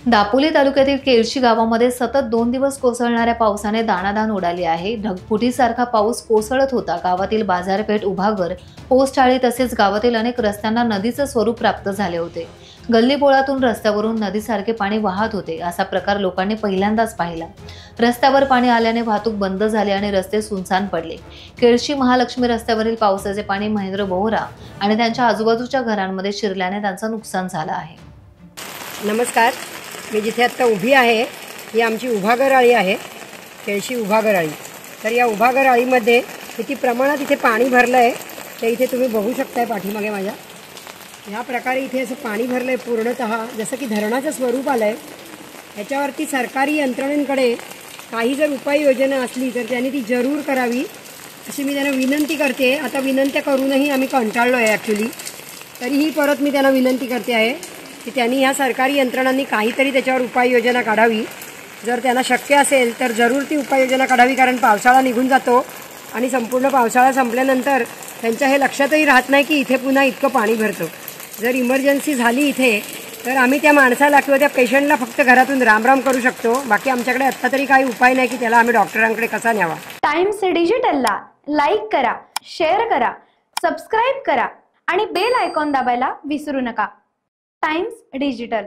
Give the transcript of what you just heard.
दापोली तालुक्यातील केळशी गावामध्ये सतत 2 दिवस कोसळणाऱ्या पावसाने दाणादाण उडाली आहे। ढगफुटीसारखा पाऊस कोसळत होता। गावातील बाजारपेठ, उभागर, पोस्टआळी तसेच गावातील अनेक रस्त्यांना नदीचे स्वरूप प्राप्त झाले होते। गल्लीबोळातून रस्त्यावरून नदीसारखे पाणी वाहत होते। असा प्रकार लोकांनी पहिल्यांदाच पाहिला। रस्त्यावर पाणी आल्याने वाहतूक बंद झाली आणि रस्ते सुनसान पडले। केळशी महालक्ष्मी रस्त्यावरील पावसाचे पाणी महेंद्र बोहरा आणि त्यांच्या आजूबाजूच्या घरांमध्ये शिरल्याने त्यांचं नुकसान झालं आहे। नमस्कार, मी जिथे आता उभी आहे ही आमची उभागर आळी आहे, केळशी उभागर आळी। तर या उभागर आळीमध्ये किती प्रमाणात इथे पाणी भरलं आहे ते इथे तुम्ही बघू शकताय पाठीमागे माझ्या। या प्रकारे इथे असं पाणी भरलं आहे पूर्णतः, जसं की धरणाचं स्वरूप आलं आहे। याच्यावरती सरकारी यंत्रणेकडे काही जर उपाययोजना असली तर त्यांनी ती जरूर करावी अशी मी त्यांना विनंती करते। आता विनंत्या करूनही आम्ही कंटाळलो आहे ॲक्च्युली, तरीही परत मी त्यांना विनंती करते आहे की त्यांनी ह्या सरकारी यंत्रणांनी काहीतरी त्याच्यावर उपाययोजना काढावी। जर त्यांना शक्य असेल तर जरूर ती उपाययोजना काढावी, कारण पावसाळा निघून जातो आणि संपूर्ण पावसाळा संपल्यानंतर त्यांच्या हे लक्षातही राहत नाही की इथे पुन्हा इतकं पाणी भरतं। जर इमर्जन्सी झाली इथे तर आम्ही त्या माणसाला किंवा त्या पेशंटला फक्त घरातून रामराम करू शकतो। बाकी आमच्याकडे आत्ता तरी काही उपाय नाही की त्याला आम्ही डॉक्टरांकडे कसा न्यावा। टाइम्स डिजिटलला लाईक करा, शेअर करा, सबस्क्राईब करा आणि बेल आयकॉन दाबायला विसरू नका। Times digital.